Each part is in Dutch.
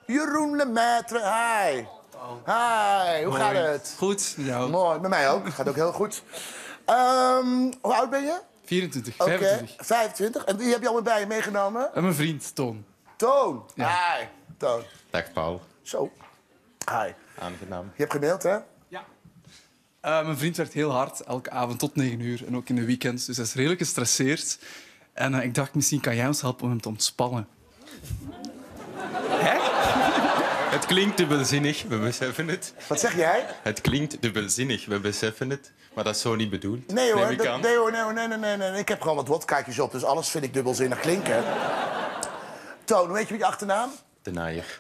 Jeroen Lemaitre, hi. Hi, hoe gaat het? Goed, ja. Mooi, met mij ook. Gaat ook heel goed. Hoe oud ben je? 24, Oké, 25. 25. En wie heb je allemaal bij je meegenomen? En mijn vriend, Toon. Toon. Ja. Hi, Toon. Dag Paul, Zo. Hi. aangenaam. Je hebt gemaild, hè? Ja. Mijn vriend werkt heel hard, elke avond tot 9 uur en ook in de weekends. Dus hij is redelijk gestresseerd. En ik dacht, misschien kan jij ons helpen om hem te ontspannen. Hè? Het klinkt dubbelzinnig, we beseffen het. Wat zeg jij? Het klinkt dubbelzinnig, we beseffen het. Maar dat is zo niet bedoeld. Nee hoor, neem ik aan. nee hoor, nee. Ik heb gewoon wat wodkaatjes op, dus alles vind ik dubbelzinnig klinken. Toon, weet je wat je achternaam? De naaier.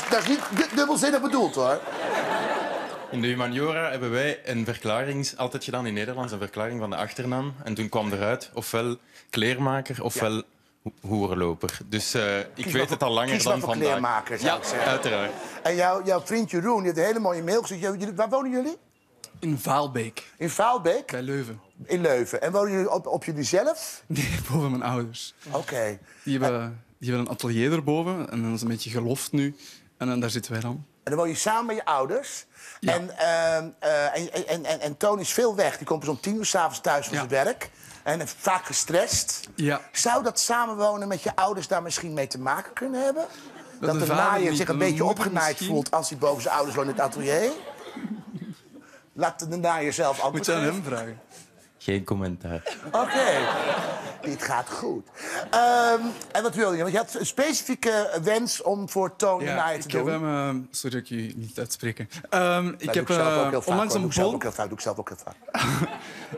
Dat is niet dubbelzinnig bedoeld, hoor. In de humaniora hebben wij een verklaring altijd gedaan in Nederlands, een verklaring van de achternaam. En toen kwam eruit ofwel kleermaker ofwel hoerenloper. Dus ik weet het al langer dan vandaag. Kleermaker, zou ik zeggen. Uiteraard. En jouw vriend Jeroen, die heeft een hele mooie mail gezet. Waar wonen jullie? In Vaalbeek, In Vaalbeek? bij Leuven. In Leuven. En wonen jullie op jullie zelf? Nee, boven mijn ouders. Oké. Die hebben een atelier erboven en dat is een beetje geloft nu. En daar zitten wij dan. En dan woon je samen met je ouders. Ja. En Toon is veel weg. Die komt dus om 10 uur 's avonds thuis van Ja. zijn werk. En vaak gestrest. Ja. Zou dat samenwonen met je ouders daar misschien mee te maken kunnen hebben? Dat de vader naaier niet, zich een de beetje moeder opgenaaid misschien. voelt als hij boven zijn ouders woont in het atelier? Laat de naaier zelf antwoord Moet je aan geven. hem vragen. Geen commentaar. Oké. Dit gaat goed. En wat wil je? Want je had een specifieke wens om voor Toon de naaier te ik heb doen. hem... sorry dat ik u niet uitspreken. Ik heb Onlangs onlangs een doe ik zelf bon... ook heel vaak. Doe ik zelf ook heel vaak.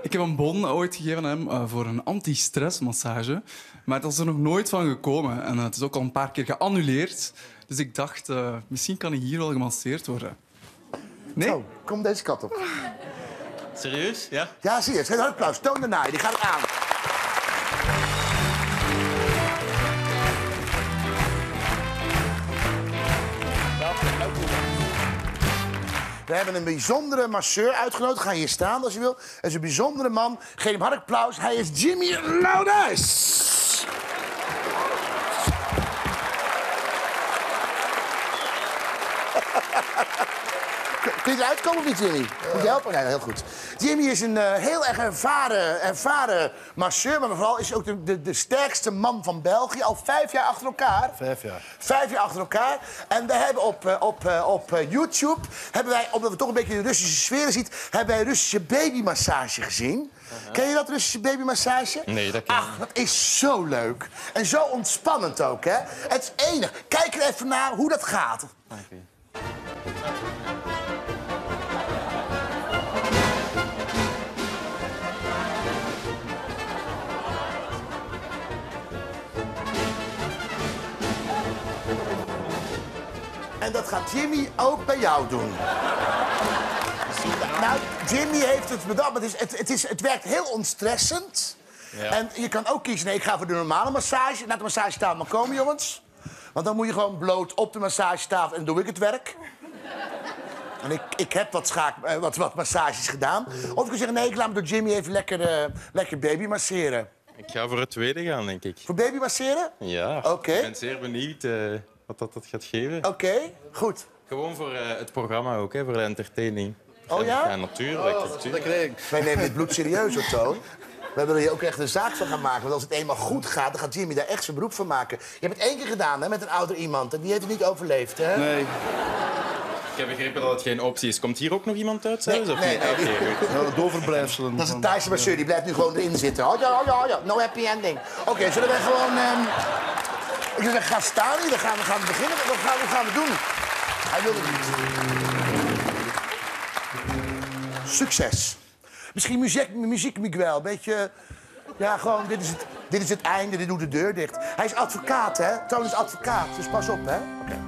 Ik heb een bon ooit gegeven aan hem voor een anti-stressmassage. Maar het is er nog nooit van gekomen. En het is ook al een paar keer geannuleerd. Dus ik dacht, misschien kan hij hier wel gemasseerd worden. Nee? Zo, kom deze kant op. Serieus? Ja? Ja, zie je. Het is een applaus. Toon de naaier. Die gaat het aan. We hebben een bijzondere masseur uitgenodigd. Ga hier staan als je wil. Het is een bijzondere man. Geef hem hard applaus. Hij is Jimmy Loudhuis. Kun je eruit komen of niet, Jimmy? Moet je helpen? Nee, heel goed. Jimmy is een heel erg ervaren masseur. Maar vooral is ook de sterkste man van België. Al 5 jaar achter elkaar. 5 jaar. 5 jaar achter elkaar. En we hebben op YouTube, omdat we toch een beetje in de Russische sfeer zien, hebben wij een Russische babymassage gezien. Ken je dat, Russische babymassage? Nee, dat ken ik Ach, dat is zo leuk. En zo ontspannend ook, hè? Het is enig. Kijk er even naar hoe dat gaat. Oké. En dat gaat Jimmy ook bij jou doen. Nou, Jimmy heeft het bedacht, maar het werkt heel ontstressend. Ja. En je kan ook kiezen, nee, ik ga voor de normale massage. Naar de massagetafel maar komen, jongens. Want dan moet je gewoon bloot op de massagetafel en doe ik het werk. En ik heb wat massages gedaan. Of ik kan zeggen, nee, ik laat me door Jimmy even lekker baby masseren. Ik ga voor het tweede gaan, denk ik. Voor baby masseren? Ja. Oké. Ik ben zeer benieuwd wat dat gaat geven. Oké, goed. Gewoon voor het programma ook, hè, voor de entertaining. Oh ja? Ja, natuurlijk. natuurlijk. Wij nemen dit bloed serieus, hoor, Toon. Wij willen hier ook echt een zaak van gaan maken. Want als het eenmaal goed gaat, dan gaat Jimmy daar echt zijn beroep van maken. Je hebt het 1 keer gedaan, hè, met een ouder iemand. En die heeft het niet overleefd, hè? Nee. Ik heb begrepen dat het geen optie is. Komt hier ook nog iemand uit zelfs? Of nee, niet? nee. Oké, goed. Ja, doorverblijfselen. Dat is een Thaise masseur, die blijft nu gewoon erin zitten. Oh ja. No happy ending. Oké, zullen we gewoon... Ik wil zeggen, ga staan hier. Dan gaan we beginnen. Wat gaan we doen? Hij wil het niet. Succes. Misschien muziek Miguel. Beetje... Ja, gewoon, dit is het einde. Dit doet de deur dicht. Hij is advocaat, hè? Toon is advocaat, dus pas op, hè? Oké.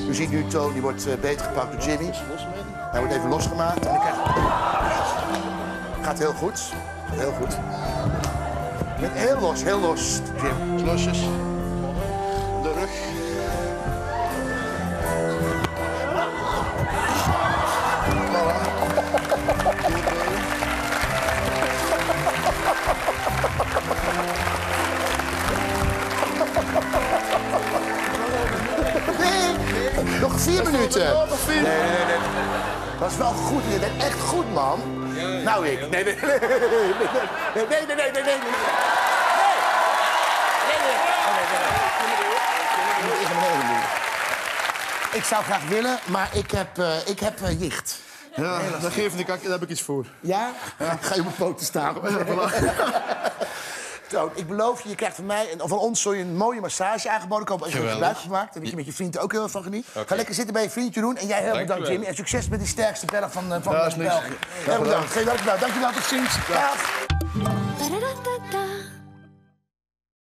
U ziet nu Toon, die wordt beter gepakt door Jimmy. Hij wordt even losgemaakt. En dan krijgt... Gaat heel goed. Gaat heel goed. Met heel los, Jim. Losjes. De rug. Dat is wel goed. Je bent echt goed, man. Nou, ik. Nee. Ik zou graag willen, maar ik heb jicht. Ja, dat geeft niet, daar heb ik iets voor. Ja? Ga je op mijn poten staan. Toon, ik beloof je, je krijgt van mij en van ons zo een mooie massage aangeboden. Ik hoop als je het gebruik gemaakt en dat je met je vrienden ook heel erg van geniet. Ga lekker zitten bij je vriendje doen. En jij heel bedankt, Jimmy. En succes met die sterkste berg van België. Heel bedankt. Geen dank. Dankjewel, tot ziens. Dag.